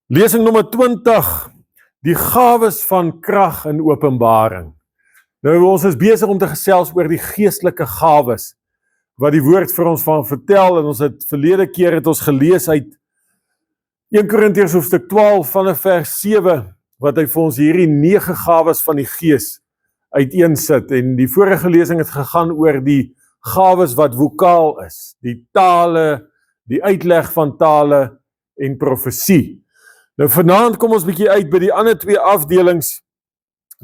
Lesing nommer 20, die gawes van krag in openbaring. Nou, ons is besig om te gesels oor die geestelike gawes, wat die woord vir ons van vertel, en ons het verlede keer het ons gelees uit 1 Korintiërs hoofstuk 12 vanaf vers 7, wat hy vir ons hierdie 9 gawes van die gees uiteensit, en die vorige lesing het gegaan oor die gawes wat vokaal is, die tale, die uitleg van tale en profesie. Nou vanaand kom ons bietjie uit by die ander 2 afdelings,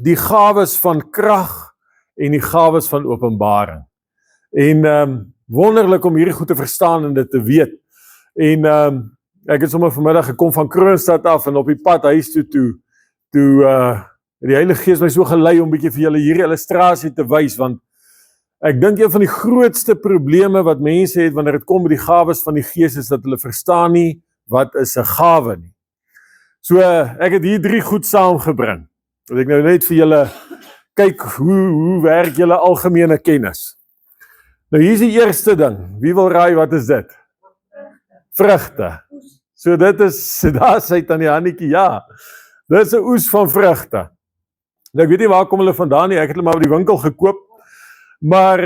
die gawes van krag en die gawes van openbaring. En wonderlik om hierdie goed te verstaan en dit te weet. En ek het sommer vanmiddag gekom van Kroonstad af en op die pad huis toe die Heilige Gees my so gelei om bietjie vir julle hierdie illustrasie te wys, want ek dink een van die grootste probleme wat mense het wanneer dit kom by die gawes van die Gees is dat hulle verstaan nie wat is 'n gawe nie. So, ek het hier 3 goed saamgebring. Dat ek nou net vir julle kyk hoe werk julle algemene kennis. Nou hier is die eerste ding. Wie wil raai wat is dit? Vrugte. So dit is, daar sê het aan die handetjie, ja. Dit is 'n oes van vrugte. Nou ek weet nie waar kom hulle vandaan nie, ek het hulle maar by die winkel gekoop. Maar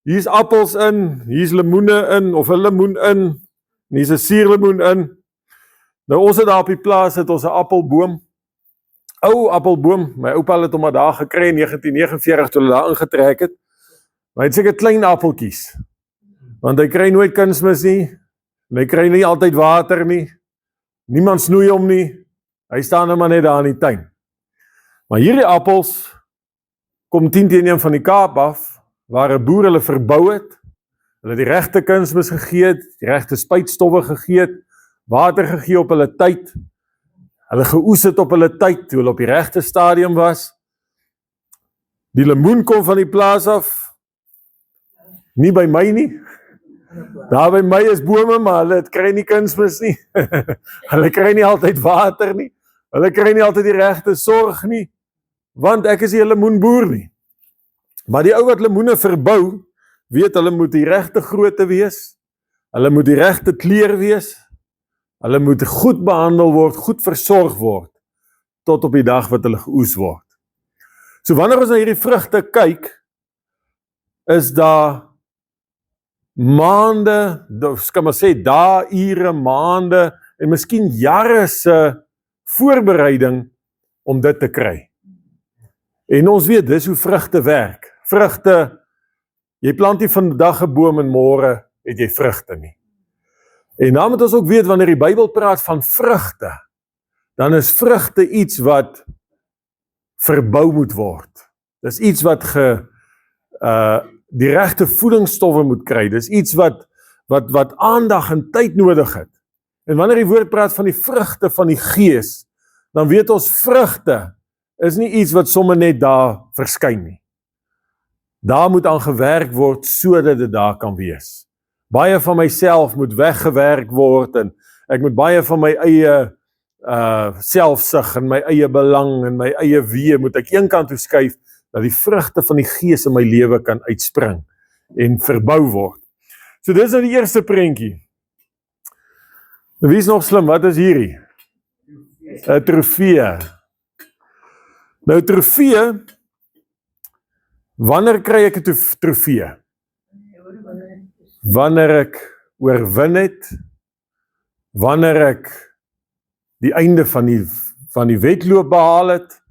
hier is appels in, hier is lemoene in, of 'n lemoen in, en hier is 'n suurlemoen in. Nou ons het daar op die plaas, het ons 'n appelboom, ou appelboom, my oupa het hom maar daar gekry in 1949 toe hulle daar ingetrek het, maar hy het seker klein appeltjies, want hy kry nooit kunsmis nie, en hy kry nie altyd water nie, niemand snoei hom nie, hy staan nou maar net daar in die tuin. Maar hierdie appels kom 10-1 van die Kaap af, waar 'n boer hulle verbou het, hulle die regte kunsmis gegee het, die regte spuitstowwe gegee het, water gegee op hulle tyd, hulle geoes het op hulle tyd, toe hulle op die regte stadium was. Die lemoen kom van die plaas af, nie by my nie, daar by my is bome, maar hulle kry nie kunsmis nie, hulle kry nie altyd water nie, hulle kry nie altyd die regte sorg nie, want ek is nie 'n lemoenboer nie. Maar die ou wat lemoene verbou, weet hulle moet die regte grootte wees, hulle moet die regte kleur wees, hulle moet goed behandel word, goed versorg word, tot op die dag wat hulle geoes word. So wanneer ons na hierdie vrugte kyk, is daar maande, kan maar sê, dae, ure, maande, en miskien jare se voorbereiding om dit te kry. En ons weet, dis hoe vrugte werk. Vrugte, jy plant nie vandag 'n boom en môre het jy vrugte nie. En dan moet ons ook weet, wanneer die Bybel praat van vrugte, dan is vrugte iets wat verbou moet word. Dis iets wat die regte voedingsstowwe moet kry. Dis iets wat aandag en tyd nodig het. En wanneer die woord praat van die vrugte van die Gees, dan weet ons vrugte is nie iets wat sommer net daar verskyn nie. Daar moet aan gewerk word sodat dit daar kan wees. Baie van myself moet weggewerk word en ek moet baie van my eie selfsug en my eie belang en my eie wee moet ek een kant toe skuif dat die vrugte van die Gees in my lewe kan uitspring en verbou word. So dis nou die eerste prentjie. Wie is nog slim? Wat is hierdie? 'n trofee. Nou trofee, wanneer kry ek 'n trofee? Wanneer ek oorwin het, wanneer ek die einde van die wedloop behaal het,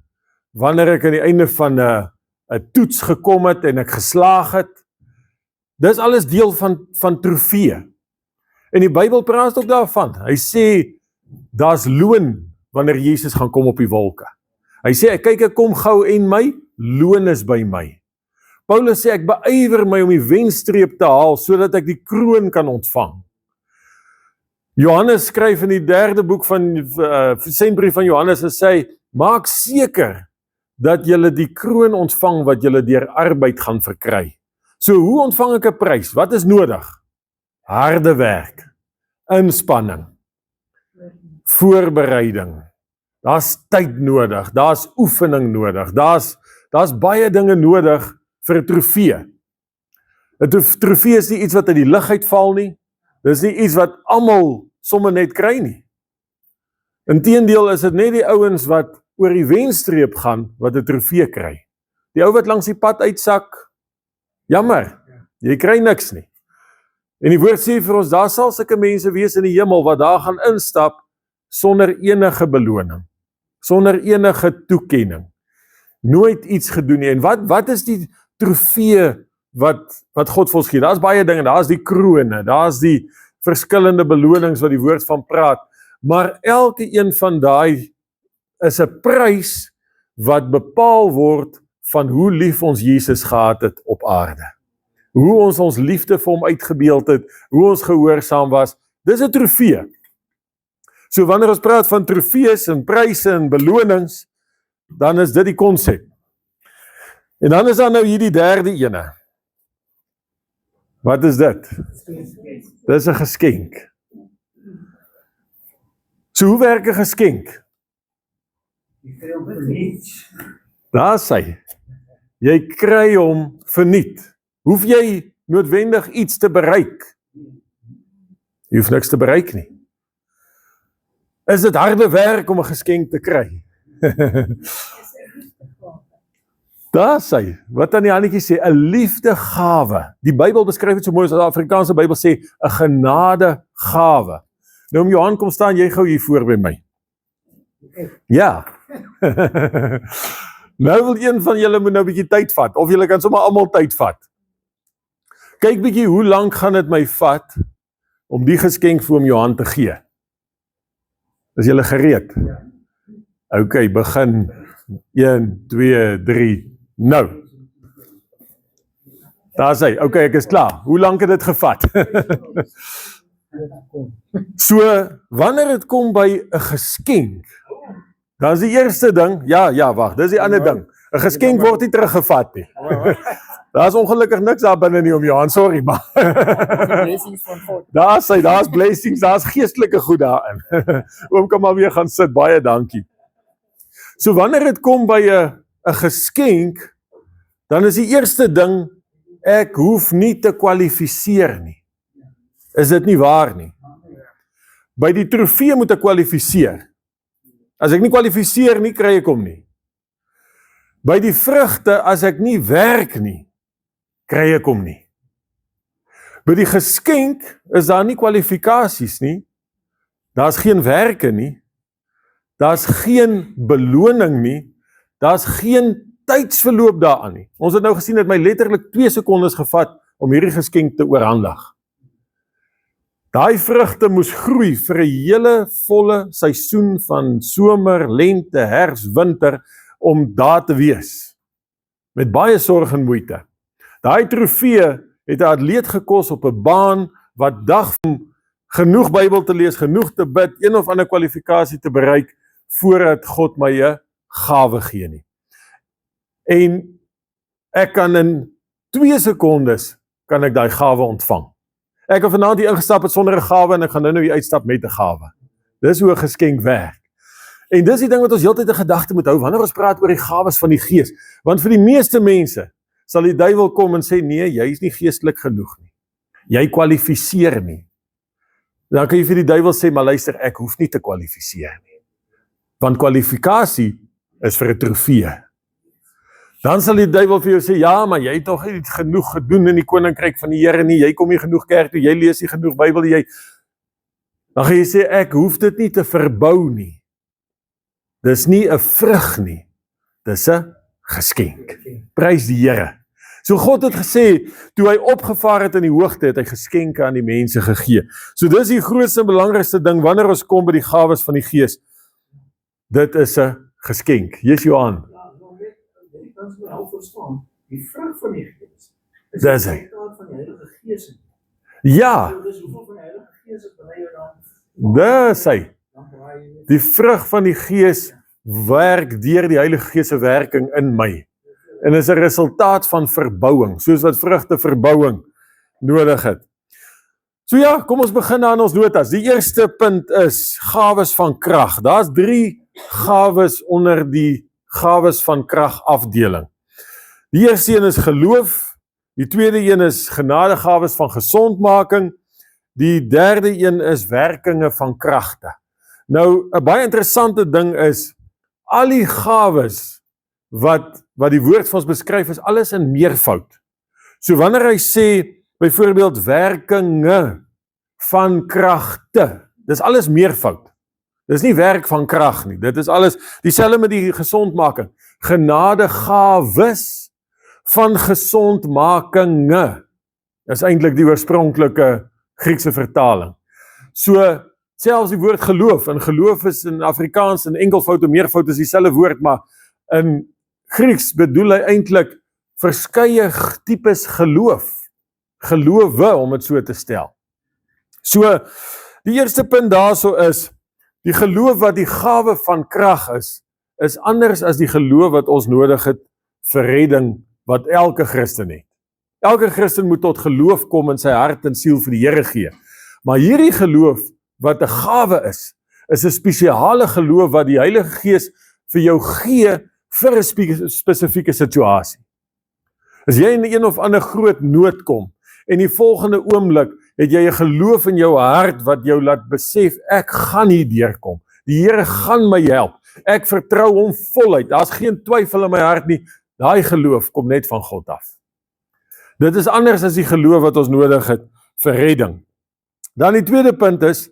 wanneer ek aan die einde van 'n toets gekom het en ek geslaag het. Dis alles deel van trofee. En die Bybel praat ook daarvan. Hy sê, daar's loon wanneer Jesus gaan kom op die wolke. Hy sê, kyk ek kom gou en my loon is by my. Paulus sê, ek beywer my om die wenstreep te haal, sodat ek die kroon kan ontvang. Johannes skryf in die 3de boek van sendbrief van Johannes en sê, maak seker dat julle die kroon ontvang wat julle deur arbeid gaan verkry. So hoe ontvang ek 'n prys? Wat is nodig? Harde werk, inspanning, voorbereiding. Daar's tyd nodig, daar's oefening nodig, daar's baie dinge nodig vir 'n trofee. 'n Trofee is nie iets wat uit die lug uitval nie. Dis nie iets wat almal sommer net kry nie. Inteendeel is dit net die ouens wat oor die wenstreep gaan wat 'n trofee kry. Die ou wat langs die pad uitsak, jammer, jy kry niks nie. En die woord sê vir ons, daar sal sulke mense wees in die hemel wat daar gaan instap sonder enige beloning, sonder enige toekenning. Nooit iets gedoen nie. En wat is die trofee wat God vir ons gee? Daar's baie dinge, daar's die krone, daar's die verskillende belonings wat die woord van praat, maar elke een van daai is 'n prys wat bepaal word van hoe lief ons Jesus gehad het op aarde. Hoe ons liefde vir hom uitgebeeld het, hoe ons gehoorsaam was, dis 'n trofee. So wanneer ons praat van trofees en pryse en belonings, dan is dit die konsep. En dan is daar nou hierdie derde ene. Wat is dit? Dis 'n geskenk. So hoe werk 'n geskenk? Daar sê, jy kry hom verniet. Hoef jy noodwendig iets te bereik? Jy hoef niks te bereik nie. Is dit harde werk om 'n geskenk te kry? Daar sê, wat aan die handjie sê, 'n liefdegawe. Die Bybel beskryf dit so mooi, as die Afrikaanse Bybel sê, 'n genadegawe. Nou om Johan kom staan, jy gou hier voor by my. Ja. Nou wil een van julle moet nou 'n bietjie tyd vat, of julle kan sommer almal tyd vat. Kyk bietjie, hoe lank gaan dit my vat om die geskenk vir oom Johan te gee? Is julle gereed? OK, begin. 1, 2, 3, nou. Daar sê, OK, ek is klaar. Hoe lank het dit gevat? So, wanneer dit kom by 'n geskenk, dan is die eerste ding, ja, wag, dis die ander ding. 'n Geskenk word nie teruggevat nie. Daar is ongelukkig niks daar binne nie om Johan, sorry, maar. Daar's blessings, daar's geestelike goed daarin. Oom kan maar weer gaan sit, baie dankie. So wanneer dit kom by 'n geskenk, dan is die eerste ding, ek hoef nie te kwalifiseer nie. Is dit nie waar nie? By die trofee moet ek kwalifiseer. As ek nie kwalifiseer nie, kry ek hom nie. By die vrugte, as ek nie werk nie, kry ek hom nie. By die geskenk is daar nie kwalifikasies nie, daar's geen werke nie, daar's geen beloning nie, daar's geen tydsverloop daaraan nie. Ons het nou gesien, het my letterlik 2 sekondes gevat om hierdie geskenk te oorhandig. Daai vrugte moes groei vir 'n hele volle seisoen van somer, lente, herfs, winter om daar te wees. Met baie sorg en moeite. Daai trofee het 'n atleet gekos op 'n baan wat dag om genoeg Bybel te lees, genoeg te bid, een of ander kwalifikasie te bereik voordat God my 'n gawe gee nie. En ek kan in 2 sekondes kan ek daai gawe ontvang. Ek het vanaand hier ingestap het sonder 'n gawe en ek gaan nou hier uitstap met 'n gawe. Dis hoe 'n geskenk werk. En dis die ding wat ons heeltyd in gedagte moet hou wanneer ons praat oor die gawes van die Gees. Want vir die meeste mense sal die duiwel kom en sê nee, jy is nie geestelik genoeg nie. Jy kwalifiseer nie. Dan kan jy vir die duiwel sê, maar luister, ek hoef nie te kwalifiseer nie. Want kwalifikasie is vir 'n trofee. Dan sal die duiwel vir jou sê, ja, maar jy het toch nie genoeg gedoen in die koninkryk van die Here nie, jy kom nie genoeg kerk toe, jy lees nie genoeg Bybel, dan gaan jy sê, ek hoef dit nie te verbou nie. Dis nie 'n vrug nie, dis 'n geskenk. Prys die Here. So God het gesê, toe hy opgevaar het in die hoogte, het hy geskenke aan die mense gegee. So dis die grootste en belangrikste ding, wanneer ons kom by die gawes van die Gees. Dit is 'n geskenk. Yes, Johan. Ons moet help verstaan, die vrug van die Gees is Dis hy. die resultaat van die Heilige Gees. Ja, So dis hoeveel van die Heilige Gees het berei dan? dis hy. Die vrug van die Gees werk deur die Heilige Gees se werking in my. En is 'n resultaat van verbouing, soos wat vrugte verbouing nodig het. So ja, kom ons begin aan ons notas. Die eerste punt is gawes van krag. Daar's 3 gawes onder die gawes van krag afdeling. Die eerste een is geloof, die tweede een is genadegawes van gesondmaking, die derde een is werkinge van kragte. Nou, 'n baie interessante ding is, al die gawes wat die woord vir ons beskryf is alles in meervoud. So wanneer hy sê, byvoorbeeld werkinge van kragte, dis alles meervoud. Dis nie werk van krag nie, dit is alles, dieselfde met die gesondmaking, genadegawes van gesondmakinge, is eintlik die oorspronklike Griekse vertaling. So, selfs die woord geloof, en geloof is in Afrikaans, in enkelvoud en meervoud is dieselfde woord, maar in Grieks bedoel hy eintlik verskeie tipes geloof, gelowe om het so te stel. So, die eerste punt daarso is, die geloof wat die gawe van krag is anders as die geloof wat ons nodig het vir redding, wat elke Christen het. Elke Christen moet tot geloof kom in sy hart en siel vir die Here gee. Maar hierdie geloof wat 'n gawe is 'n spesiale geloof wat die Heilige Gees vir jou gee vir 'n spesifieke situasie. As jy in een of ander groot nood kom, en die volgende oomblik het jy 'n geloof in jou hart wat jou laat besef, ek gaan hier deurkom. Die Here gaan my help. Ek vertrou hom voluit. Daar's geen twyfel in my hart nie. Daai geloof kom net van God af. Dit is anders as die geloof wat ons nodig het vir redding. Dan die tweede punt is,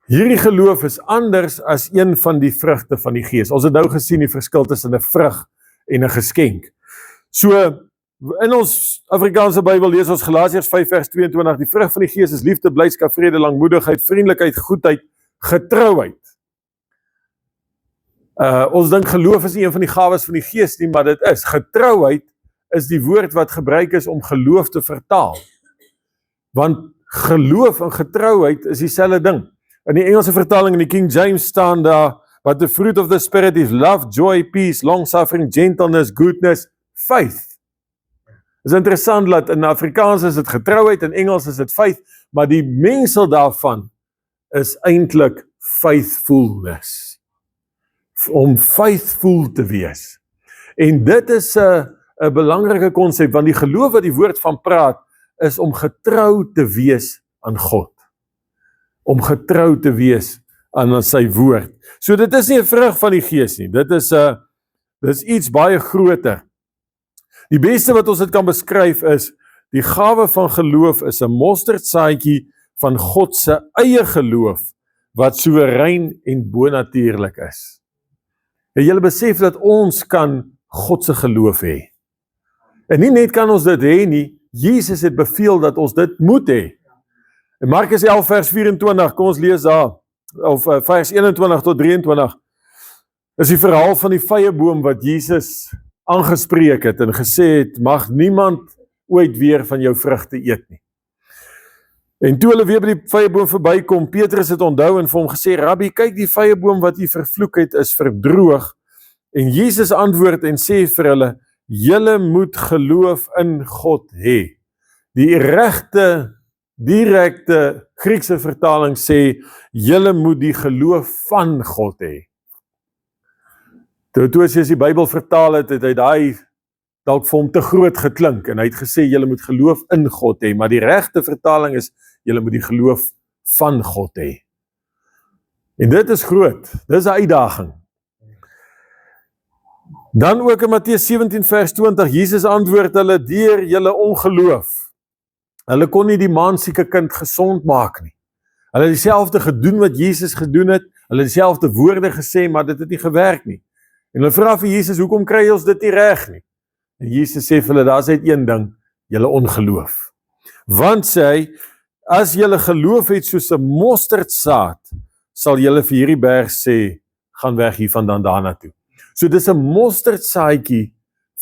hierdie geloof is anders as een van die vrugte van die Gees. Ons het nou gesien die verskil tussen 'n vrug en 'n geskenk. So, in ons Afrikaanse Bybel lees ons Galasiërs 5 vers 22, die vrug van die Gees is liefde, blydskap, vrede, lankmoedigheid, vriendelikheid, goedheid, getrouheid. Ons dink geloof is nie een van die gawes van die Gees nie, maar dit is. Getrouheid is die woord wat gebruik is om geloof te vertaal. Want geloof en getrouheid is dieselfde ding. In die Engelse vertaling in die King James staan daar, but the fruit of the Spirit is love, joy, peace, long-suffering, gentleness, goodness, faith. Is interessant dat in Afrikaans is dit getrouheid, in Engels is dit faith, maar die mengsel daarvan is eintlik faithfulness. Om faithful te wees. En dit is 'n belangrike konsep, want die geloof wat die woord van praat, is om getrou te wees aan God. Om getrou te wees aan sy woord. So dit is nie 'n vrug van die Gees nie, dit is iets baie groter. Die beste wat ons dit kan beskryf is, die gawe van geloof is 'n mosterdsaadjie van God se eie geloof, wat soewerein en bonatuurlik is. En julle besef dat ons kan God se geloof hê. En nie net kan ons dit hê nie, Jesus het beveel dat ons dit moet hê. In Markus 11 vers 24, kom ons lees daar, of vers 21 tot 23, is die verhaal van die vyeboom wat Jesus aangespreek het en gesê het, mag niemand ooit weer van jou vrugte eet nie. En toe hulle weer by die vyeboom verbykom, Petrus het onthou en vir hom gesê, Rabbi, kyk die vyeboom wat u vervloek het is verdroog. En Jesus antwoord en sê vir hulle, julle moet geloof in God hê. Die regte, direkte Griekse vertaling sê, julle moet die geloof van God hê. Toe as jy die Bybel vertaal het hy daai dalk vir hom te groot geklink, en hy het gesê, julle moet geloof in God hê, maar die regte vertaling is, julle moet die geloof van God hê. En dit is groot, dit is 'n uitdaging. Dan ook in Matteus 17 vers 20, Jesus antwoord hulle, deur julle ongeloof. Hulle kon nie die maansieke kind gesond maak nie. Hulle het dieselfde gedoen wat Jesus gedoen het, hulle het dieselfde woorde gesê, maar dit het nie gewerk nie. En hulle vra vir Jesus, hoekom kry ons dit nie reg nie? En Jesus sê vir hulle, daar's net een ding, julle ongeloof. Want sê hy, as julle geloof het soos 'n mosterdsaad, sal julle vir hierdie berg sê, gaan weg hiervandaan daarna toe. So dis 'n mosterdsaadjie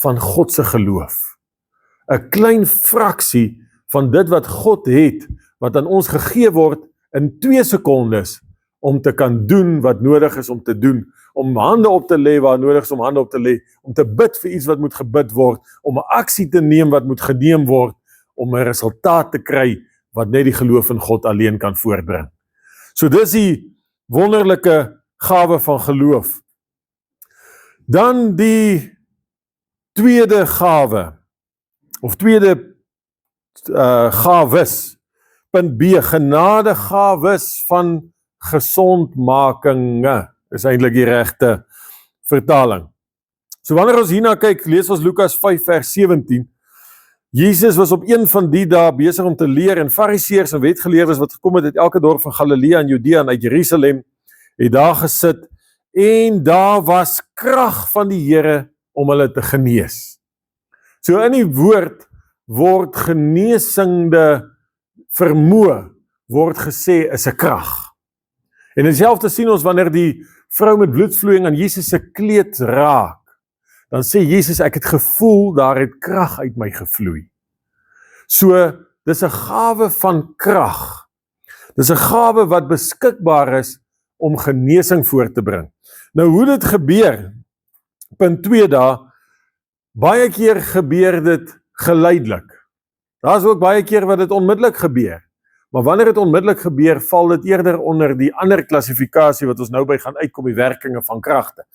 van God se geloof. 'n Klein fraksie van dit wat God het, wat aan ons gegee word in 2 sekondes, om te kan doen wat nodig is om te doen, om hande op te lê waar nodig is om hande op te lê, om te bid vir iets wat moet gebid word, om 'n aksie te neem wat moet geneem word, om 'n resultaat te kry, wat net die geloof in God alleen kan voortbring. So dis die wonderlike gawe van geloof. Dan die tweede gawe, of tweede gawes, punt B, genadegawes van gesondmakinge, is eintlik die regte vertaling. So wanneer ons hierna kyk, lees ons Lukas 5 vers 17, Jesus was op een van die dae besig om te leer, en fariseërs en wetgeleerdes wat gekom het uit elke dorp van Galilea en Judea en uit Jerusalem, het daar gesit, en daar was krag van die Here om hulle te genees. So in die woord word geneesende vermoë, word gesê is 'n krag. En dieselfde sien ons wanneer die vrou met bloedvloeiing aan Jesus se kleed raak, dan sê Jesus, ek het gevoel, daar het krag uit my gevloei. So, dis 'n gawe van krag. Dis 'n gawe wat beskikbaar is om genesing voor te bring. Nou, hoe dit gebeur, punt 2 daar, baie keer gebeur dit geleidelik. Daar is ook baie keer wat dit onmiddellik gebeur. Maar wanneer dit onmiddellik gebeur, val dit eerder onder die ander klassifikasie wat ons nou by gaan uitkom, die werkinge van kragte.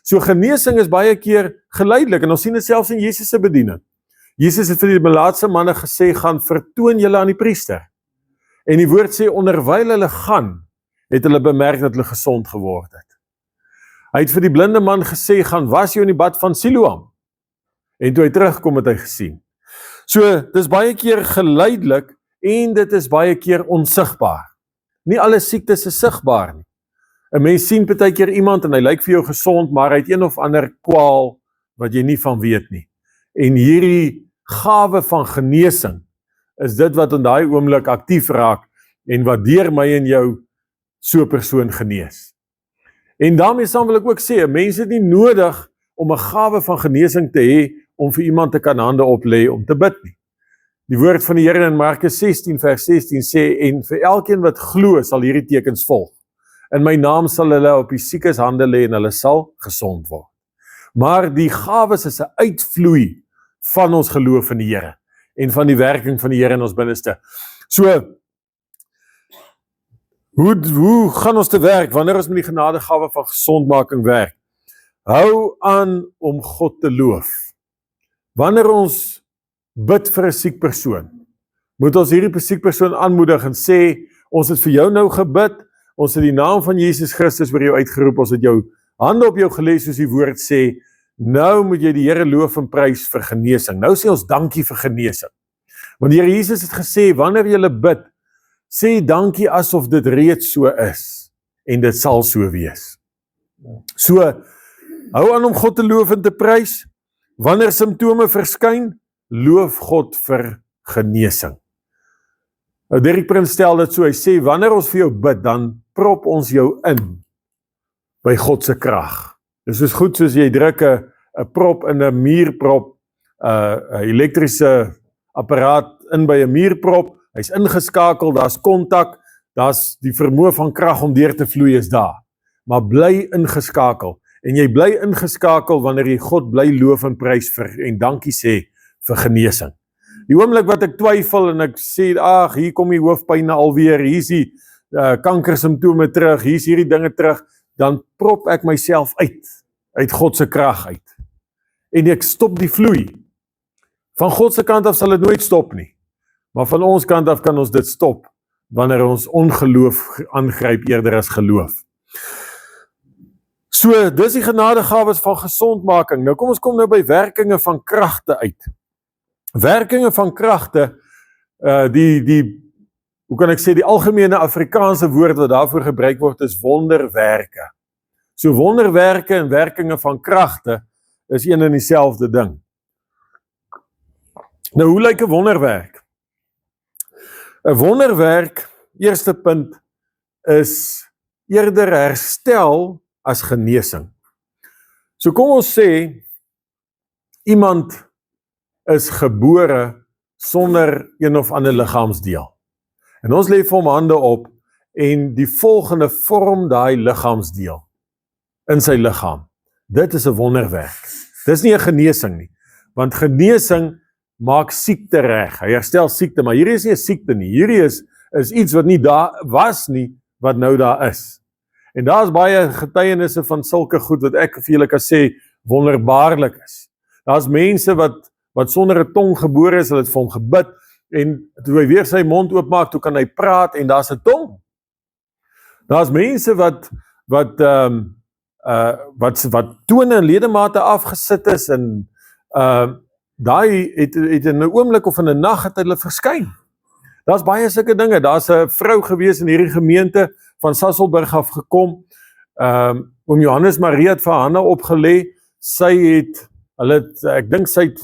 So genesing is baie keer geleidelik, en ons sien dit selfs in Jesus se bediening. Jesus het vir die melaatse manne gesê, gaan vertoon julle aan die priester. En die woord sê, onderwyl hulle gaan, het hulle bemerk dat hulle gesond geword het. Hy het vir die blinde man gesê, gaan was jou in die bad van Siloam. En toe hy terugkom het hy gesien. So, dis baie keer geleidelik, en dit is baie keer onsigbaar. Nie alle siektes is sigbaar nie. 'n Mens sien partykeer iemand en hy lyk vir jou gesond, maar hy het een of ander kwaal wat jy nie van weet nie. En hierdie gawe van genesing is dit wat in daai oomblik aktief raak en wat deur my en jou so 'n persoon genees. En daarmee saam wil ek ook sê, 'n mens het nie nodig om 'n gawe van genesing te hê om vir iemand te kan hande oplê om te bid nie. Die woord van die Here in Markus 16 vers 16 sê, en vir elkeen wat glo sal hierdie tekens volg. In my naam sal hulle op die siekes hande lê en hulle sal gesond word. Maar die gawes is 'n uitvloei van ons geloof in die Here en van die werking van die Here in ons binneste. So, hoe gaan ons te werk wanneer ons met die genadegawe van gesondmaking werk? Hou aan om God te loof. Wanneer ons bid vir 'n siek persoon, moet ons hierdie siek persoon aanmoedig en sê, ons het vir jou nou gebid, ons het die naam van Jesus Christus oor jou uitgeroep, ons het jou hande op jou gelê soos die woord sê, nou moet jy die Here loof en prys vir genesing. Nou sê ons dankie vir genesing. Want die Here Jesus het gesê, wanneer jy bid, sê dankie asof dit reeds so is, en dit sal so wees. So, hou aan om God te loof en te prys, wanneer simptome verskyn, loof God vir genesing. Derek Prince stel dit so, hy sê, wanneer ons vir jou bid, dan prop ons jou in by God se krag. Dit is goed soos jy druk 'n prop in 'n muurprop, 'n elektriese apparaat in by 'n muurprop, hy's ingeskakel, daar's kontak, daar's die vermoë van krag om deur te vloei is daar. Maar bly ingeskakel, en jy bly ingeskakel wanneer jy God bly loof en prys vir en dankie sê vir genesing. Die oomblik wat ek twyfel en ek sê, ag, hier kom die hoofpyn alweer, hier is die kankersimptome terug, hier is hierdie dinge terug, dan prop ek myself uit God se krag uit. En ek stop die vloei. Van God se kant af sal dit nooit stop nie. Maar van ons kant af kan ons dit stop, wanneer ons ongeloof aangryp eerder as geloof. So, dis die genadegawes van gesondmaking. Nou kom ons by werkinge van kragte uit. Werkinge van kragte, hoe kan ek sê, die algemene Afrikaanse woord wat daarvoor gebruik word is wonderwerke. So wonderwerke en werkinge van kragte is een en dieselfde ding. Nou, hoe lyk 'n wonderwerk? 'n Wonderwerk, eerste punt, is eerder herstel as genesing. So kom ons sê, iemand is gebore sonder een of ander liggaamsdeel. En ons lê vir hom hande op, en die volgende vorm daai liggaamsdeel in sy liggaam. Dit is 'n wonderwerk. Dis nie 'n genesing nie, want genesing maak siekte reg. Hy herstel siekte, maar hierdie is nie 'n siekte nie. Hierdie is iets wat nie daar was nie, wat nou daar is. En daar is baie getuienisse van sulke goed wat ek vir julle kan sê wonderbaarlik is. Daar's mense wat sonder 'n tong gebore is, hulle het vir hom gebid, en toe hy weer sy mond oopmaak, toe kan hy praat, en daar's 'n tong. Daar's mense wat tone en ledemate afgesit is, en daai het in 'n oomblik of in 'n nag het hulle verskyn. Daar's baie sulke dinge. Daar's 'n vrou gewees in hierdie gemeente van Sasolburg af gekom. Oom Johannes Marie het vir Hanna opgelê. Ek dink sy het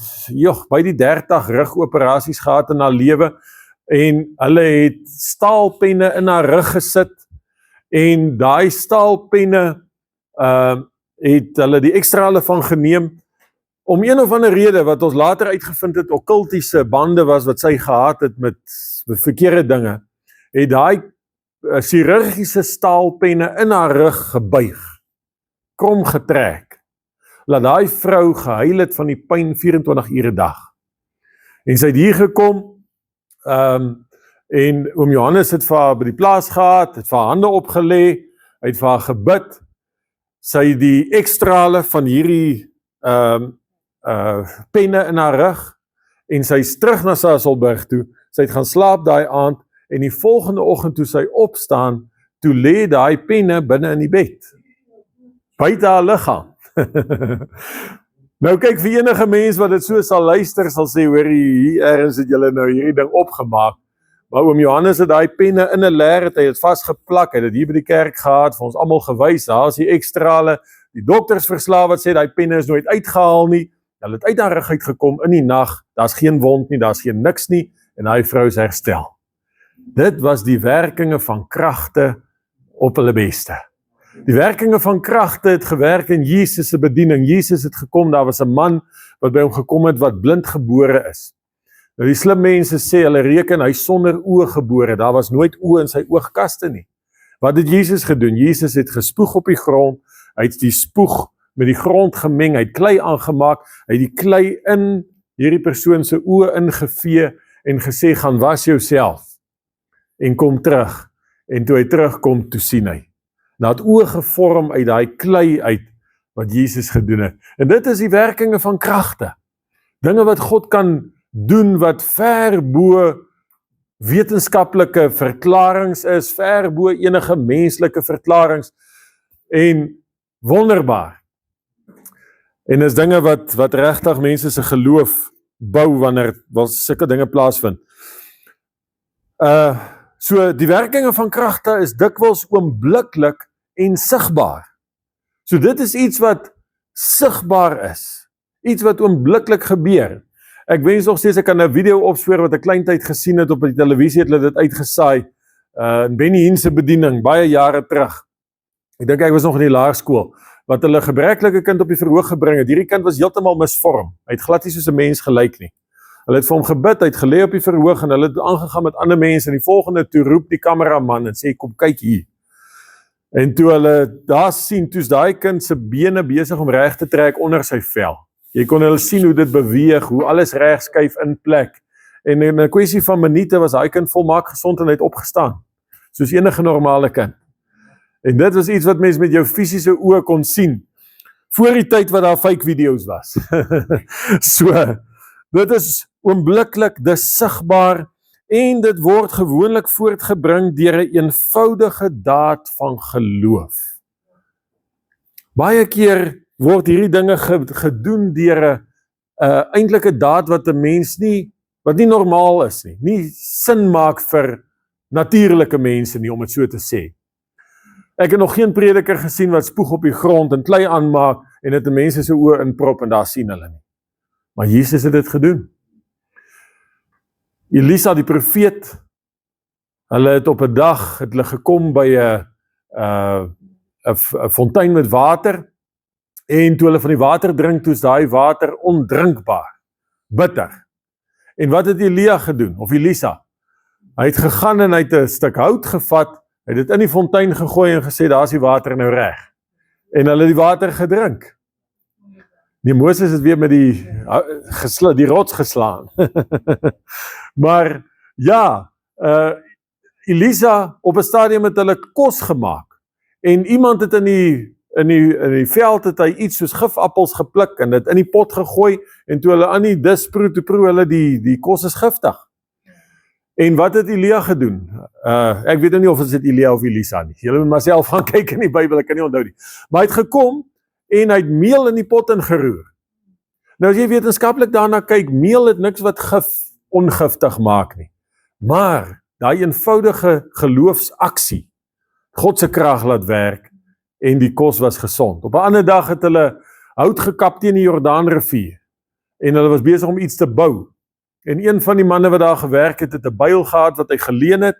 by die 30 rugoperasies gehad in haar lewe, en hulle het staalpenne in haar rug gesit, en daai staalpenne het hulle die ekstrale van geneem, om een of ander rede wat ons later uitgevind het, okkultiese bande was wat sy gehad het met verkeerde dinge, het daai chirurgiese staalpenne in haar rug gebuig, krom getrek, laat daai vrou gehuil het van die pyn 24 ure 'n dag. En sy het hier gekom, en oom Johannes het vir haar by die plaas gehad, het vir haar hande opgelê, hy het vir haar gebid, sy het die ekstrale van hierdie penne in haar rug, en sy is terug na Sasolburg toe, sy het gaan slaap daai aand, en die volgende oggend toe sy opstaan, toe lê daai penne binne in die bed, buite haar liggaam. Nou kyk, vir enige mens wat dit so sal luister, sal sê, hoor, hier ergens het julle nou hierdie ding opgemaak, maar oom Johannes het daai penne in 'n leer, het hy het vasgeplak, hy het dit hier by die kerk gehad, vir ons almal gewys, daar is die ekstrale, die doktersverslae wat sê, daai penne is nooit uitgehaal nie, hulle het uit haar rug uitgekom in die nag, daar's geen wond nie, daar's geen niks nie, en daai vrou is herstel. Dit was die werkinge van kragte op hulle beste. Die werkinge van kragte het gewerk in Jesus se bediening. Jesus het gekom, daar was 'n man wat by hom gekom het wat blind gebore is. Nou die slim mense sê, hulle reken hy sonder oë gebore, daar was nooit oë in sy oogkaste nie. Wat het Jesus gedoen? Jesus het gespoeg op die grond, hy het die spoeg met die grond gemeng, hy het klei aangemaak, hy het die klei in hierdie persoon se oë ingevee en gesê, gaan was jouself en kom terug. En toe hy terugkom, toe sien hy. Nou het oë gevorm uit daai klei uit wat Jesus gedoen het. En dit is die werkinge van kragte. Dinge wat God kan doen wat ver bo wetenskaplike verklarings is, ver bo enige menslike verklarings en wonderbaar. En is dinge wat regtig mense se geloof bou wanneer sulke dinge plaasvind. So die werkinge van kragte is dikwels oombliklik en sigbaar. So dit is iets wat sigbaar is, iets wat oombliklik gebeur. Ek wens nog steeds ek kan 'n video opspoor wat 'n klein tyd gesien het op die televisie, het hulle dit uitgesaai, in Benny Hinn se bediening, baie jare terug. Ek dink hy was nog in die laerskool, wat hulle 'n gebreklike kind op die verhoog gebring het. Hierdie kind was heeltemal misvorm, hy het glad nie soos 'n mens gelyk nie. Hulle het vir hom gebid, hy het gelê op die verhoog en hulle het aangegaan met ander mense, en die volgende toe roep die kameraman en sê, kom kyk hier. En toe hulle daar sien, toe's daai kind se bene besig om reg te trek onder sy vel. Jy kon hulle sien hoe dit beweeg, hoe alles reg skuif in plek. En in 'n kwessie van minute was daai kind volmaak gesond en hy het opgestaan, soos enige normale kind. En dit was iets wat mens met jou fisiese oë kon sien, voor die tyd wat daar fake video's was. So, dit is oombliklik, dis sigbaar, en dit word gewoonlik voortgebring deur 'n eenvoudige daad van geloof. Baie keer word hierdie dinge gedoen deur 'n eintlike daad wat 'n mens wat nie normaal is nie sin maak vir natuurlike mense nie, om dit so te sê. Ek het nog geen prediker gesien wat spoeg op die grond en klei aanmaak en dit in mense se oë inprop en daar sien hulle nie. Maar Jesus het dit gedoen. Elisa die profeet, hulle het op 'n dag het hulle gekom by 'n fontein met water, en toe hulle van die water drink, toe is daai water ondrinkbaar, bitter. En wat het Elia gedoen, of Elisa? Hy het gegaan en hy het 'n stuk hout gevat, hy het dit in die fontein gegooi en gesê, daar is die water nou reg. En hulle het die water gedrink. Die Moses het weer met die rots geslaan. Maar ja, Elisa op 'n stadium het hulle kos gemaak. En iemand het in in die veld het hy iets soos gifappels gepluk en dit in die pot gegooi en toe hulle aan die dis proe, toe proe hulle die kos is giftig. En wat het Elia gedoen? Ek weet nou nie of dit Elia of Elisa nie. Julle moet maar self gaan kyk in die Bybel, ek kan nie onthou nie. Maar hy het gekom en hy het meel in die pot ingeroer. Nou as jy wetenskaplik daarna kyk, meel het niks wat ongiftig maak nie. Maar daai eenvoudige geloofsaksie, God se krag laat werk en die kos was gesond. Op 'n ander dag het hulle hout gekap teen die Jordaanrivier en hulle was besig om iets te bou. En een van die manne wat daar gewerk het 'n byl gehad wat hy geleen het,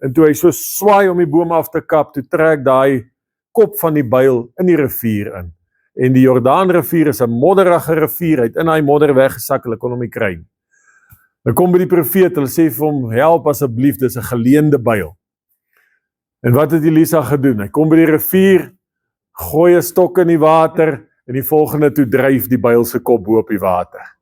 en toe hy so swaai om die boom af te kap, toe trek daai kop van die byl in die rivier in. En die Jordaanrivier is 'n modderige rivier, hy het in daai modder weggesak, hulle kon hom nie kry nie. Dan kom by die profeet, hulle sê vir hom, help asseblief, dis 'n geleende byl. En wat het Elisa gedoen? Hy kom by die rivier, gooi 'n stok in die water, en die volgende toe dryf die byl se kop bo op die water.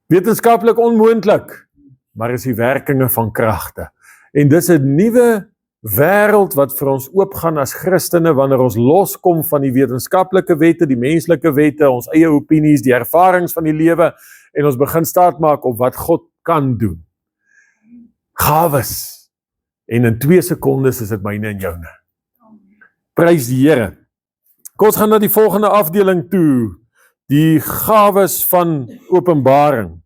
Wetenskaplik onmoontlik, maar is die werkinge van kragte. En dis 'n nuwe wêreld wat vir ons oopgaan as Christene wanneer ons loskom van die wetenskaplike wette, die menslike wette, ons eie opinies, die ervarings van die lewe en ons begin staatmaak op wat God kan doen. Gawes. En in 2 sekondes is dit myne en joune. Prys die Here. Kom ons gaan na die volgende afdeling toe. Die gawes van Openbaring.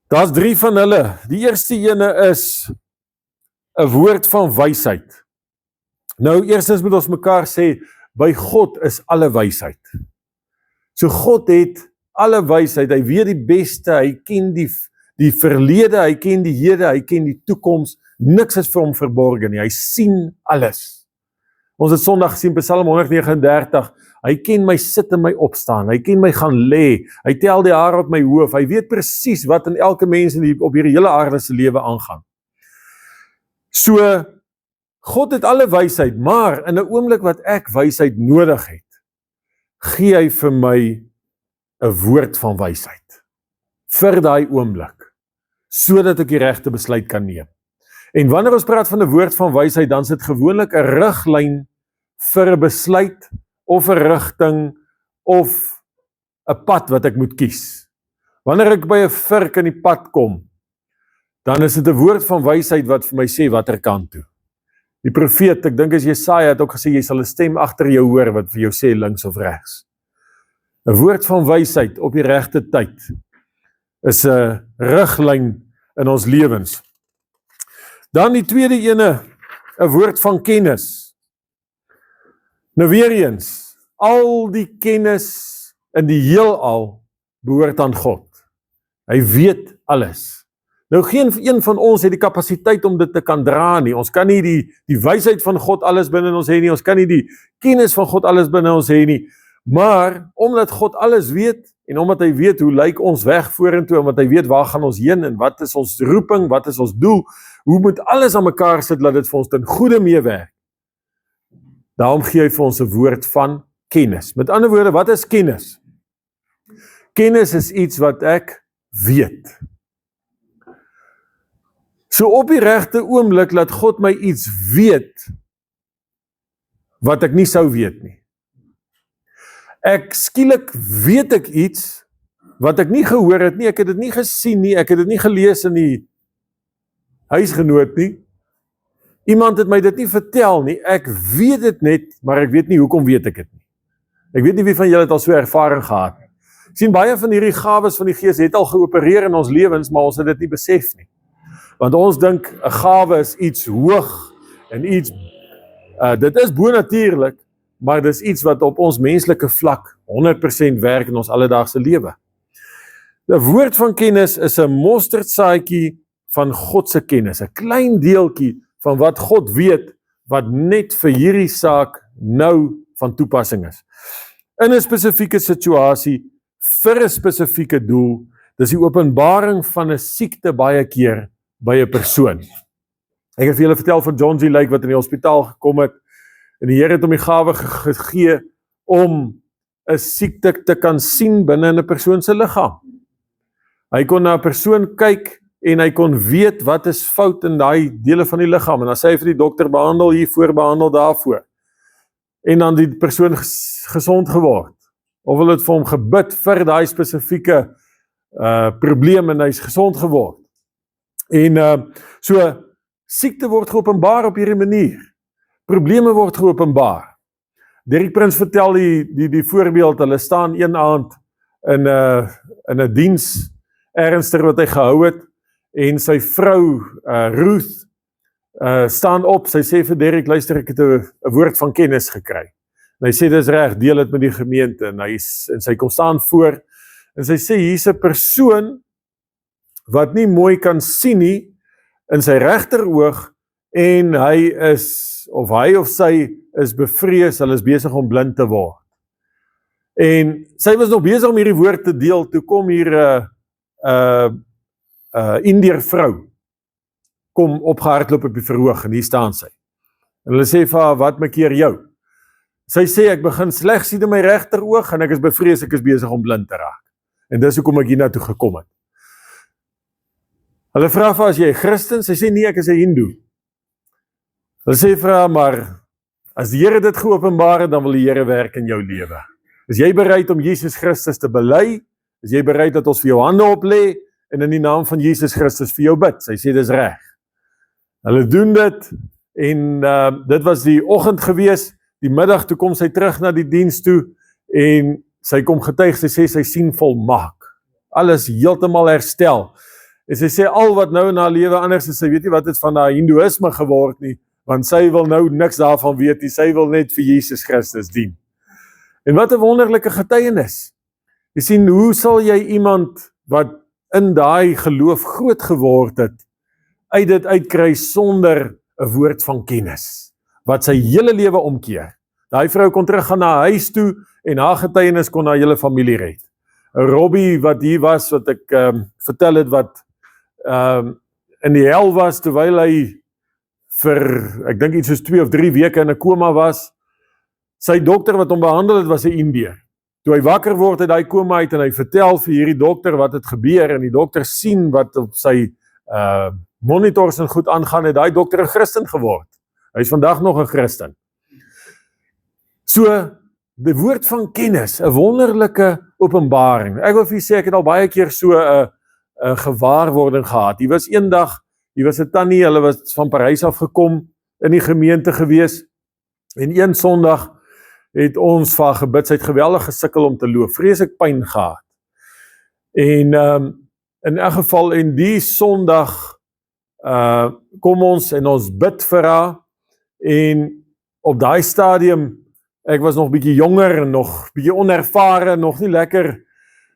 Daar's 3 van hulle. Die eerste ene is 'n woord van wysheid. Nou, eerstens moet ons mekaar sê, by God is alle wysheid. So God het alle wysheid, hy weet die beste, hy ken die verlede, hy ken die hede, hy ken die toekoms, niks is vir hom verborgen nie, hy sien alles. Ons het Sondag gesien, Psalm 139, hy ken my sit en my opstaan, hy ken my gaan lê, hy tel die hare op my hoof, hy weet presies wat in elke mens op hierdie hele aarde se lewe aangaan. So, God het alle wysheid, maar in 'n oomblik wat ek wysheid nodig het, gee hy vir my 'n woord van wysheid, vir daai oomblik, sodat ek die regte besluit kan neem. En wanneer ons praat van 'n woord van wysheid, dan is dit gewoonlik 'n riglyn vir 'n besluit, of 'n rigting, of 'n pad wat ek moet kies. Wanneer ek by 'n vurk in die pad kom, dan is dit 'n woord van wysheid wat vir my sê watter kant toe. Die profeet, ek dink as Jesaja het ook gesê, jy sal 'n stem agter jou hoor wat vir jou sê links of regs. 'n Woord van wysheid op die regte tyd is 'n riglyn in ons lewens. Dan die tweede ene, 'n woord van kennis. Nou weer eens, al die kennis in die heelal behoort aan God. Hy weet alles. Nou geen een van ons het die kapasiteit om dit te kan dra nie. Ons kan nie die wysheid van God alles binne ons hê nie. Ons kan nie die kennis van God alles binne ons hê nie. Maar omdat God alles weet en omdat hy weet hoe lyk ons weg vorentoe, omdat hy weet waar gaan ons heen en wat is ons roeping, wat is ons doel, hoe moet alles aan mekaar sit dat dit vir ons ten goeie meewerk. Daarom gee hy vir ons 'n woord van kennis. Met ander woorde, wat is kennis? Kennis is iets wat ek weet. So op die regte oomblik laat God my iets weet wat ek nie sou weet nie. Ek skielik weet ek iets wat ek nie gehoor het nie, ek het dit nie gesien nie, ek het dit nie gelees in die huisgenoot nie. Iemand het my dit nie vertel nie, ek weet dit net, maar ek weet nie hoekom weet ek dit nie. Ek weet nie wie van julle het al so ervaring gehad. Sien, baie van hierdie gawes van die Gees het al geopereer in ons lewens, maar ons het dit nie besef nie. Want ons dink 'n gawe is iets hoog en iets, dit is bonatuurlik, maar dit is iets wat op ons menslike vlak 100% werk in ons alledaagse lewe. 'n Woord van kennis is 'n mosterdsaadjie van God se kennis, 'n klein deeltjie van wat God weet, wat net vir hierdie saak nou van toepassing is. In 'n spesifieke situasie, vir 'n spesifieke doel, dis die openbaring van 'n siekte baie keer by 'n persoon. Ek het vir julle vertel van John G. Lake wat in die hospitaal gekom het, en die Here het hom die gawe gegee om 'n siekte te kan sien binne in 'n persoon se liggaam. Hy kon na 'n persoon kyk en hy kon weet wat is fout in daai dele van die liggaam, en dan sê hy vir die dokter, behandel hiervoor, behandel daarvoor. en dan die persoon gesond geword. Of hulle het vir hom gebid vir daai spesifieke probleem en hy is gesond geword. En so siekte word geopenbaar op hierdie manier. Probleme word geopenbaar. Derek Prins vertel die voorbeeld, hulle staan een aand in 'n diens ernstig wat hy gehou het, en sy vrou Ruth staan op, sy sê vir Derek, luister, ek het 'n woord van kennis gekry. En hy sê, dis reg, deel het met die gemeente, en sy kom staan voor, en sy sê, hier's 'n persoon, wat nie mooi kan sien nie, in sy regteroog, en hy of sy is bevrees, hulle is besig om blind te word. En sy was nog besig om hierdie woord te deel, toe kom hier Indiër vrou, kom opgehardloop op die verhoog, en hier staan sy. En hulle sê vir haar, wat makeer jou? Sy sê, ek begin sleg sien in my regteroog, en ek is bevrees, ek is besig om blind te raak. En dis hoekom ek hiernatoe gekom het. Hulle vra vir haar, as jy 'n Christen? Sy sê, nee, ek is 'n Hindoe. Hulle sê vir haar, maar as die Here dit geopenbaar het, dan wil die Here werk in jou lewe. Is jy bereid om Jesus Christus te bely? Is jy bereid dat ons vir jou hande oplê en in die naam van Jesus Christus vir jou bid? Sy sê, dis reg. Hulle doen dit, en dit was die oggend gewees, die middag toe kom sy terug na die diens toe, en sy kom getuig, sy sê, sy sien volmaak. Alles heeltemal herstel. En sy sê, al wat nou in haar lewe anders is, sy weet nie wat het van haar hindoeïsme geword nie, want sy wil nou niks daarvan weet nie, sy wil net vir Jesus Christus dien. En wat 'n wonderlike getuienis. Jy sien, hoe sal jy iemand wat in daai geloof groot geword het, uit dit uitkry sonder 'n woord van kennis, wat sy hele lewe omkeer. Daai vrou kon teruggaan na haar huis toe, en haar getuienis kon haar hele familie red. Robbie wat hier was, wat ek vertel het, wat in die hel was, terwyl hy vir, ek dink iets soos 2 of 3 weke in 'n koma was, sy dokter wat hom behandel het, was 'n Indiër. Toe hy wakker word uit daai koma uit, en hy vertel vir hierdie dokter wat het gebeur, en die dokter sien wat op sy monitors en goed aangaan, het daai dokter 'n Christen geword. Hy is vandag nog 'n Christen. So, die woord van kennis, 'n wonderlike openbaring. Ek wil vir julle sê, ek het al baie keer so 'n gewaarwording gehad. Hier was eendag, hier was 'n tannie, hulle was van Parys af gekom, in die gemeente gewees, en een Sondag het ons vir haar gebid, sy het geweldig gesukkel om te loop, vreeslik pyn gehad. En in elk geval, en die Sondag kom ons en ons bid vir haar, en op daai stadium, ek was nog bietjie jonger en nog bietjie onervare, nog nie lekker,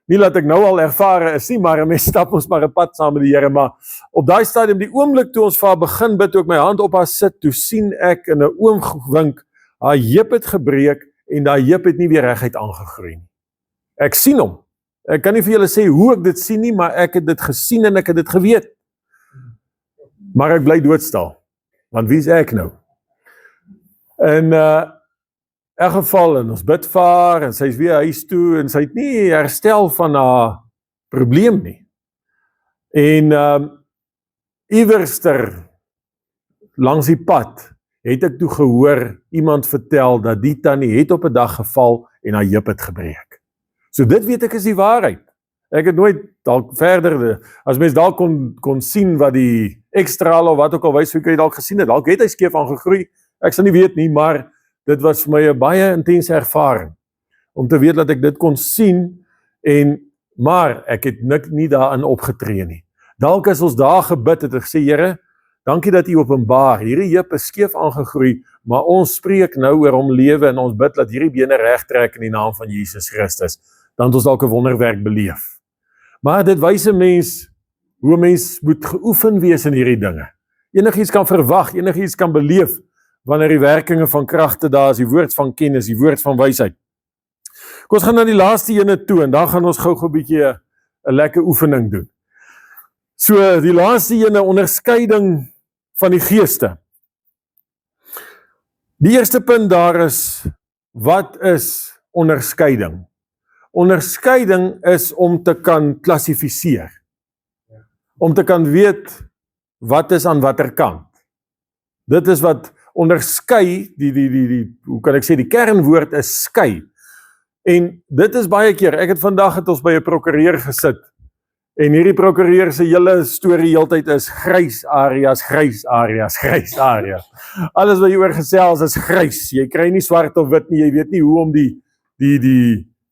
nie dat ek nou al ervare is nie, maar 'n mens stap ons maar 'n pad saam met die Here, maar op daai stadium, die oomblik toe ons vir haar begin bid, toe ek my hand op haar sit, toe sien ek in 'n oomwink, haar heup het gebreek, en daai heup het nie weer reguit aangegroei nie. Ek sien hom. Ek kan nie vir julle sê hoe ek dit sien nie, maar ek het dit gesien en ek het dit geweet. Maar ek bly doodstil, want wie is ek nou? En in elk geval, en ons bid vir haar, en sy is weer huis toe, en sy het nie herstel van haar probleem nie. En iewerster langs die pad, het ek toe gehoor, iemand vertel, dat die tannie het op 'n dag geval, en haar heup het gebreek. So dit weet ek is die waarheid. Ek het nooit dalk verder, as mens dalk kon sien wat die ekstraal of wat ook al wys, hoe kan jy dalk gesien het, dalk het hy skeef aangegroei, ek sal nie weet nie, maar dit was vir my 'n baie intense ervaring, om te weet dat ek dit kon sien, maar ek het nie daarin opgetree nie. Dalk as ons daar gebid het, ek gesê, Here, dankie dat U openbaar, hierdie heup is skeef aangegroei, maar ons spreek nou oor hom lewe, en ons bid dat hierdie bene reg trek in die naam van Jesus Christus, dan het ons dalk 'n wonderwerk beleef. Maar dit wys 'n mens, hoe 'n mens moet geoefen wees in hierdie dinge. Enigiets kan verwag, enigiets kan beleef, wanneer die werkinge van kragte daar is, die woord van kennis, die woord van wysheid. Ons gaan na die laaste ene toe, en dan gaan ons gou 'n bietjie 'n lekker oefening doen. So, die laaste ene, onderskeiding van die geeste. Die eerste punt daar is, wat is onderskeiding? Onderskeiding is om te kan klassifiseer. Om te kan weet, wat is aan watter kant. Dit is wat onderskei, hoe kan ek sê, die kernwoord is skei. En dit is baie keer, ek het vandag het ons by 'n prokureur gesit, en hierdie prokureur se hele storie heeltyd is grys areas, grys areas, grys areas. Alles wat jy oor gesels is grys. Jy kry nie swart of wit nie, jy weet nie hoe om die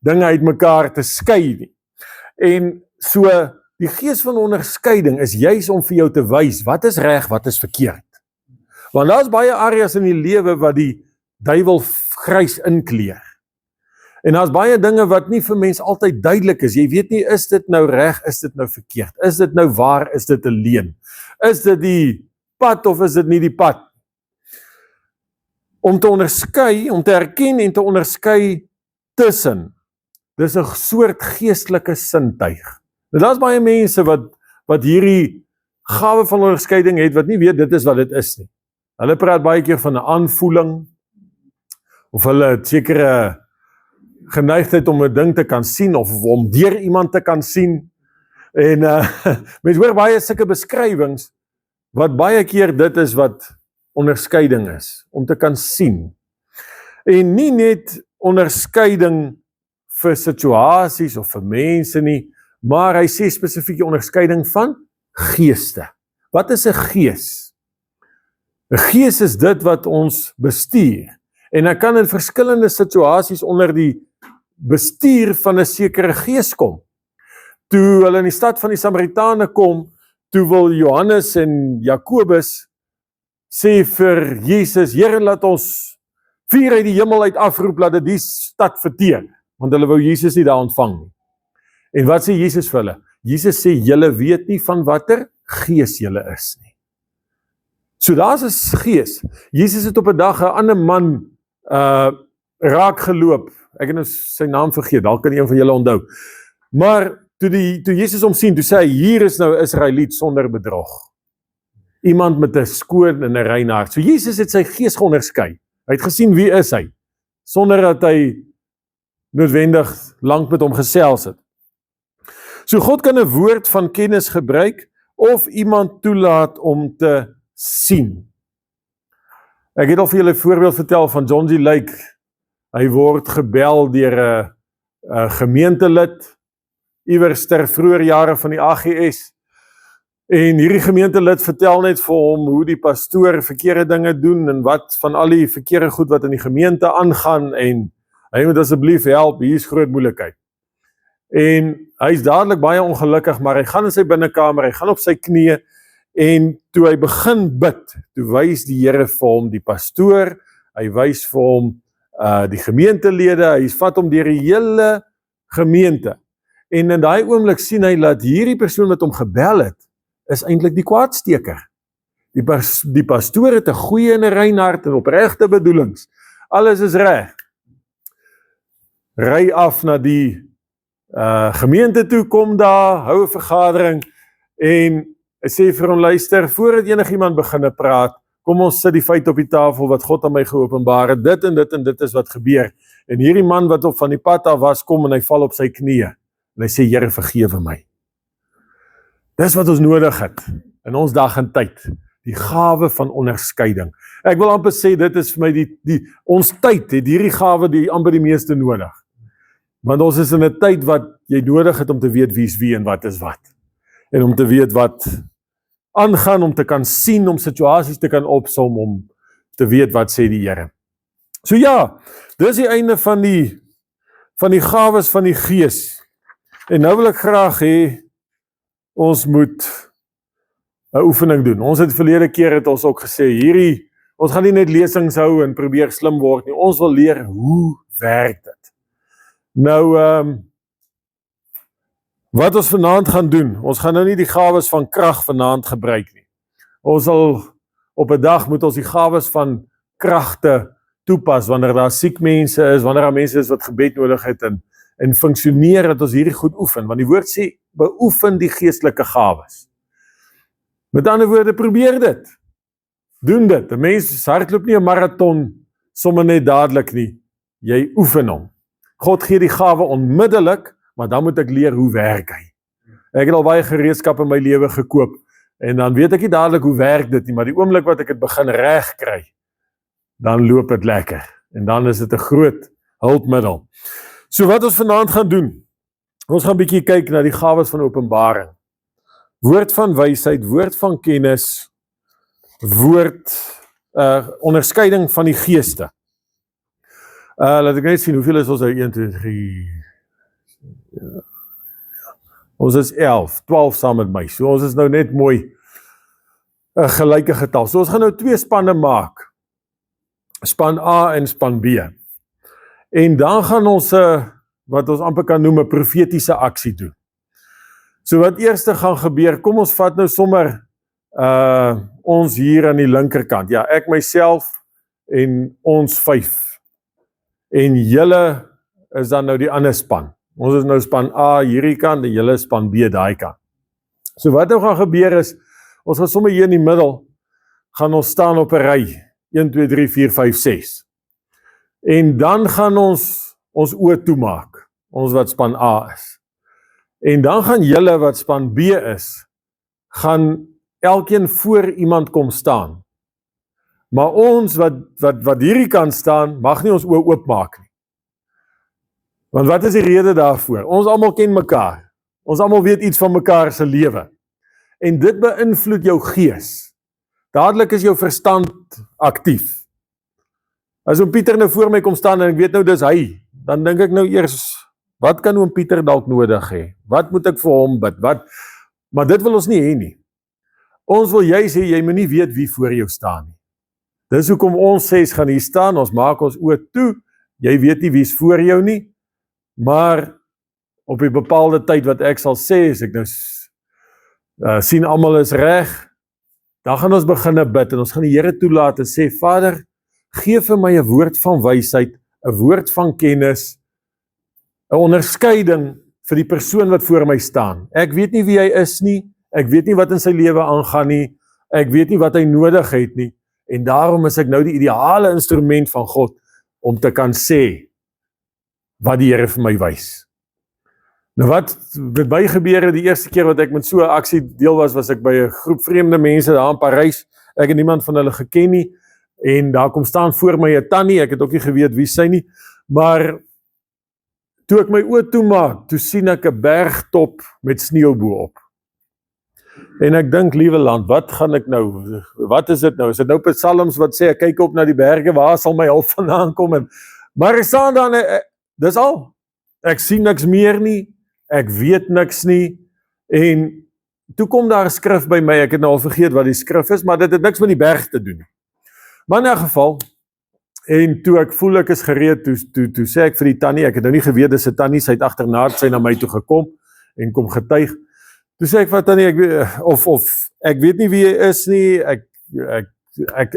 dinge uitmekaar te skei nie. En so, die gees van onderskeiding is juis om vir jou te wys, wat is reg, wat is verkeerd. Want daar is baie areas in die lewe wat die duiwel grys inkleer. En daar's baie dinge wat nie vir mens altyd duidelik is. Jy weet nie, is dit nou reg, is dit nou verkeerd? Is dit nou waar, is dit 'n leuen? Is dit die pad of is dit nie die pad? Om te onderskei, om te herken en te onderskei tussen, dis 'n soort geestelike sintuig. Nou daar's baie mense wat hierdie gawe van onderskeiding het, wat nie weet dit is wat dit is nie. Hulle praat baie keer van 'n aanvoeling, of hulle het sekere geneigtheid om 'n ding te kan sien, of om deur iemand te kan sien. En mens hoor baie sulke beskrywings, wat baie keer dit is wat onderskeiding is, om te kan sien. En nie net onderskeiding vir situasies of vir mense nie, maar hy sê spesifieke onderskeiding van geeste. Wat is 'n gees? 'n Gees is dit wat ons bestuur. En hy kan in verskillende situasies onder die bestuur van 'n sekere gees kom. Toe hulle in die stad van die Samaritane kom, toe wil Johannes en Jakobus sê vir Jesus, Here, laat ons vuur uit die hemel uit afroep, laat dit die stad verteer, want hulle wou Jesus nie daar ontvang nie. En wat sê Jesus vir hulle? Jesus sê, julle weet nie van watter gees julle is nie. So daar's 'n gees. Jesus het op 'n dag 'n ander man raak geloop. Ek het nou sy naam vergeet, dalk kan een van julle onthou. Maar toe Jesus hom sien, toe sê hy, hier is nou 'n Israeliet sonder bedrog. Iemand met 'n skoon en 'n rein hart. So Jesus het sy gees geonderskei. Hy het gesien wie is hy, sonder dat hy noodwendig lank met hom gesels het. So God kan 'n woord van kennis gebruik, of iemand toelaat om te sien. Ek het al vir julle 'n voorbeeld vertel van John G. Lake. Hy word gebel deur 'n gemeentelid, iewers ter vroeë jare van die AGS. En hierdie gemeentelid vertel net vir hom hoe die pastoor verkeerde dinge doen, en wat van al die verkeerde goed wat in die gemeente aangaan, en hy moet asseblief help, hier is groot moeilikheid. En hy is dadelik baie ongelukkig, maar hy gaan in sy binnekamer, hy gaan op sy knieë, en toe hy begin bid, toe wys die Here vir hom die pastoor, hy wys vir hom die gemeentelede, hy vat hom deur die hele gemeente. En in daai oomblik sien hy dat hierdie persoon wat hom gebel het, is eintlik die kwaadsteker. Die pastoor het 'n goeie en 'n rein hart en opregte bedoelings. Alles is reg. Ry af na die gemeente toe, kom daar, hou 'n vergadering, en hy sê vir hom, luister, voordat enigiemand begin praat, kom ons sit die feit op die tafel wat God aan my geopenbaar het, dit en dit en dit is wat gebeur. En hierdie man wat op van die pad af was, kom en hy val op sy knieë. En hy sê, Here, vergewe my. Dis wat ons nodig het in ons dag en tyd. Die gawe van onderskeiding. Ek wil amper sê, dit is vir my ons tyd het hierdie gawe die amper die meeste nodig. Want ons is in 'n tyd wat jy nodig het om te weet wie is wie en wat is wat. En om te weet wat aangaan, om te kan sien, om situasies te kan opsom, om te weet wat sê die Here. So ja, dis die einde van die gawes van die Gees. En nou wil ek graag hê, ons moet 'n oefening doen. Ons het verlede keer het ons ook gesê, ons gaan nie net lesings hou en probeer slim word nie, ons wil leer, hoe werk dit? Nou, wat ons vanaand gaan doen, ons gaan nou nie die gawes van krag vanaand gebruik nie. Ons sal op 'n dag moet ons die gawes van kragte toepas, wanneer daar siek mense is, wanneer daar mense is wat gebed nodig het, en funksioneer dat ons hierdie goed oefen, want die woord sê, beoefen die geestelike gawes. Met ander woorde, probeer dit. Doen dit. 'n Mens hardloop nie 'n marathon sommer net dadelik nie. Jy oefen hom. God gee die gawe onmiddellik, maar dan moet ek leer hoe werk hy. Ek het al baie gereedskap in my lewe gekoop, en dan weet ek nie dadelik hoe werk dit nie, maar die oomblik wat ek het begin reg kry, dan loop dit lekker. En dan is dit 'n groot hulpmiddel. So wat ons vanaand gaan doen, ons gaan 'n bietjie kyk na die gawes van openbaring. Woord van wysheid, woord van kennis, onderskeiding van die geeste. Laat ek net sien, hoeveel is ons nou? 1, 2, 3... Ons is 11, 12 saam met my. So ons is nou net mooi 'n gelyke getal. So ons gaan nou 2 spanne maak. Span A en span B. En dan gaan ons wat ons amper kan noem 'n profetiese aksie doen. So wat eers gaan gebeur, kom ons vat nou sommer ons hier aan die linkerkant. Ja, ek myself en ons 5. En julle is dan nou die ander span. Ons is nou span A hierdie kant en julle span B daai kant. So wat nou gaan gebeur is, ons gaan sommer hier in die middel, gaan ons staan op 'n ry. 1, 2, 3, 4, 5, 6. En dan gaan ons oë toemaak, ons wat span A is. En dan gaan julle wat span B is, gaan elkeen voor iemand kom staan. Maar ons wat hierdie kant staan, mag nie ons oë oopmaak nie. Want wat is die rede daarvoor? Ons almal ken mekaar. Ons almal weet iets van mekaar se lewe. En dit beïnvloed jou gees. Dadelik is jou verstand aktief. As oom Pieter nou voor my kom staan en ek weet nou dis hy, dan dink ek nou eers, wat kan oom Pieter dalk nodig hê? Wat moet ek vir hom bid? Maar dit wil ons nie hê nie. Ons wil juis hê, jy moet nie weet wie voor jou staan nie. Dis hoekom ons 6 gaan hier staan, ons maak ons oë toe, jy weet nie wie's voor jou nie, maar op 'n bepaalde tyd wat ek sal sê, as ek nou sien almal is reg, dan gaan ons begin bid en ons gaan die Here toelaat en sê, Vader, gee vir my 'n woord van wysheid, 'n woord van kennis, 'n onderskeiding vir die persoon wat voor my staan. Ek weet nie wie hy is nie, ek weet nie wat in sy lewe aangaan nie, ek weet nie wat hy nodig het nie, en daarom is ek nou die ideale instrument van God om te kan sê wat die Here vir my wys. Nou wat met my gebeur het die eerste keer wat ek met so 'n aksie deel was ek by 'n groep vreemde mense daar in Parys. Ek het niemand van hulle geken nie en daar kom staan voor my 'n tannie, ek het ook nie geweet wie sy nie, maar toe ek my oë toemaak, toe sien ek 'n bergtop met sneeu bo-op. En ek dink, liewe land, wat gaan ek nou, wat is dit nou? Is dit nou Psalms wat sê, ek kyk op na die berge, waar sal my hulp vandaan kom? Maar ek staan dan, dis al. Ek sien niks meer nie, ek weet niks nie, en toe kom daar 'n skrif by my, ek het nou al vergeet wat die skrif is, maar dit het niks met die berg te doen. Maar in 'n geval, en toe ek voel ek is gereed, toe sê ek vir die tannie, ek het nou nie geweet, dis 'n tannie, sy het agterna sy na my toe gekom, en kom getuig. Toe sê ek vir tannie, ek weet nie wie hy is nie,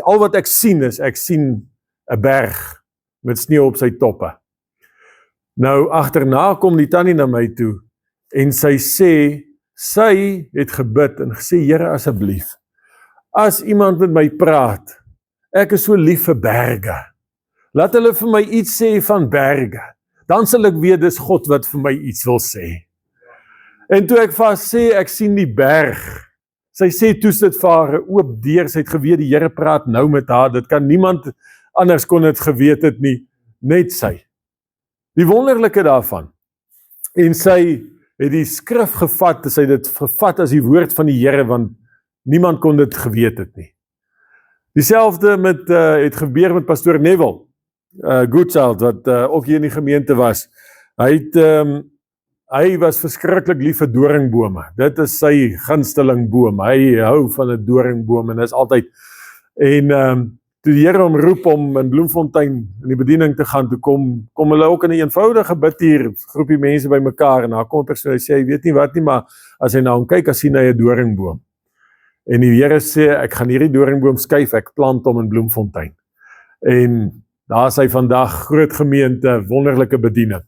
al wat ek sien is, ek sien 'n berg met sneeu op sy toppe. Nou, agterna kom die tannie na my toe, en sy sê, sy het gebid, en gesê, Here asseblief, as iemand met my praat, ek is so lief vir berge, laat hulle vir my iets sê van berge, dan sal ek weet, dis God wat vir my iets wil sê. En toe ek vas sê, ek sien die berg, sy sê, toe sit vir haar 'n oop deur, sy het geweet, die Here praat nou met haar, dit kan niemand anders kon het geweet het nie, net sy. Die wonderlike daarvan, en sy het die skrif gevat, sy het dit gevat as die woord van die Here, want niemand kon dit geweet het nie. Dieselfde het gebeur met pastoor Neville, Goodchild, wat ook hier in die gemeente was. Hy was verskriklik lief vir doringbome. Dit is sy gunsteling boom. Hy hou van 'n doringboom en is altyd. En toe die Here hom roep om in Bloemfontein in die bediening te gaan, toe kom hulle ook in 'n eenvoudige bid hier, groepie mense bymekaar, en daar kom 'n persoon, hy sê, hy weet nie wat nie, maar as hy na hom kyk, as sien hy 'n doringboom. En die Here sê, ek gaan hierdie doringboom skuif, ek plant hom in Bloemfontein. En daar is hy vandag, groot gemeente, wonderlike bediening.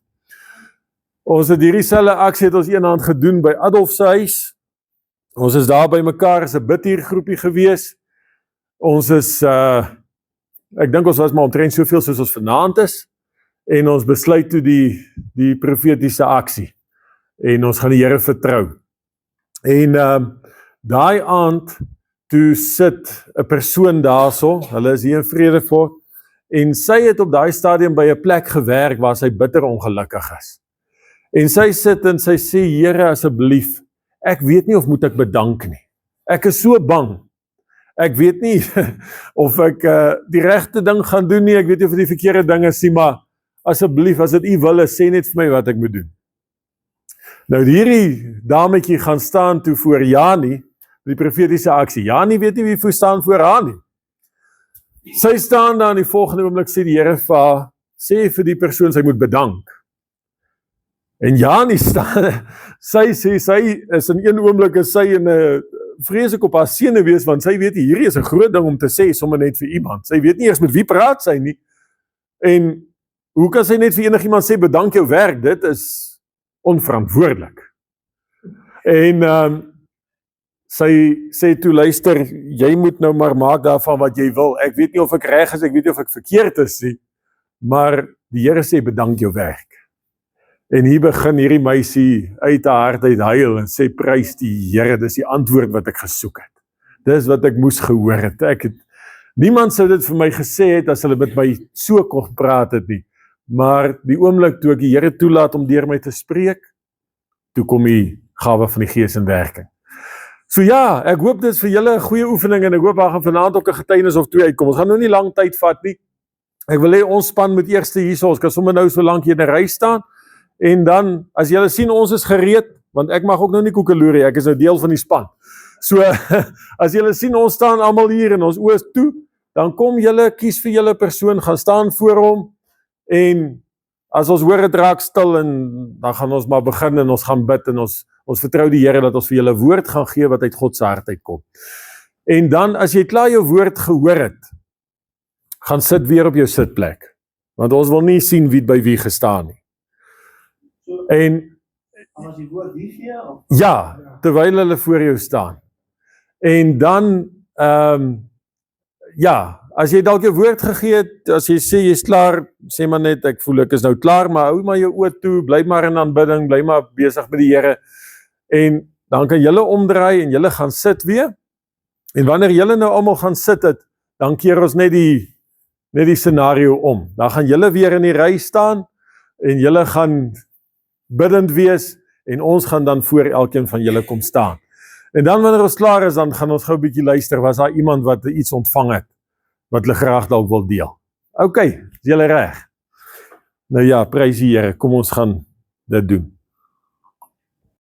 Ons het hierdie selfe aksie het ons eendag gedoen by Adolf se huis. Ons is daar by mekaar, is 'n bidhuurgroepie gewees. Ons is, ek dink ons was maar omtrent soveel soos ons vanaand is, en ons besluit toe die profetiese aksie, en ons gaan die Here vertrou. En daai aand, toe sit 'n persoon daarso, hulle is hier in Vredefort, en sy het op daai stadium by 'n plek gewerk waar sy bitter ongelukkig is. En sy sit en sy sê, Here asseblief, ek weet nie of moet ek bedank nie. Ek is so bang. Ek weet nie of ek die regte ding gaan doen nie, ek weet nie of dit die verkeerde ding is nie, maar asseblief, as dit u wil is, sê net vir my wat ek moet doen. Nou hierdie dametjie gaan staan toe voor Jani, die profetiese aksie. Jani weet nie wie voor staan voor haar nie. Sy staan daar in die volgende oomblik sê die Here vir haar, sê vir die persoon sy moet bedank. En Jani staan, sy sê, sy is in een oomblik is sy in 'n vrees ek op haar sene wees, want sy weet hierdie is 'n groot ding om te sê, sommer net vir iemand. Sy weet nie eers met wie praat sy nie. En hoe kan sy net vir enigiemand sê, bedank jou werk, dit is onverantwoordelik. En sy sê toe, luister, jy moet nou maar maak daarvan wat jy wil. Ek weet nie of ek reg is, ek weet nie of ek verkeerd is nie, maar die Here sê, bedank jou werk. En hier begin hierdie meisie uit haar hart uit huil en sê, prys die Here, dis die antwoord wat ek gesoek het. Dis wat ek moes gehoor het. Niemand sou dit vir my gesê het as hulle met my so kon praat het nie. Maar die oomblik toe ek die Here toelaat om deur my te spreek, toe kom die gawe van die Gees in werking. So ja, ek hoop dit is vir julle 'n goeie oefening en ek hoop daar gaan vanaand ook 'n getuienis of 2 uitkom. Ons gaan nou nie lang tyd vat nie. Ek wil hê ons span moet eers hierso, ons kan sommer nou so lank hier in 'n ry staan. En dan, as julle sien ons is gereed, want ek mag ook nou nie koekeloerie, ek is nou deel van die span. So, as julle sien ons staan almal hier en ons oë is toe, dan kom julle, kies vir julle persoon, gaan staan voor hom, en as ons hoor het raak stil, en dan gaan ons maar begin en ons gaan bid, en ons vertrou die Here dat ons vir julle woord gaan gee wat uit God se hart uitkom. En dan, as jy klaar jou woord gehoor het, gaan sit weer op jou sitplek, want ons wil nie sien wie by wie gestaan nie. En As die woord wie gee? ja, terwyl hulle voor jou staan. En dan, ja, as jy dalk jou woord gegee het, as jy sê jy's klaar, sê maar net, ek voel ek is nou klaar, maar hou maar jou oë toe, bly maar in aanbidding, bly maar besig met die Here, en dan kan julle omdraai en julle gaan sit weer, en wanneer julle nou almal gaan sit het, dan keer ons net die scenario om. Dan gaan julle weer in die ry staan, en julle gaan biddend wees, en ons gaan dan voor elkeen van julle kom staan. En dan wanneer ons klaar is, dan gaan ons gou 'n bietjie luister, was daar iemand wat iets ontvang het, wat hulle graag dalk wil deel. OK, is julle reg? Nou ja, prys die Here, kom ons gaan dit doen.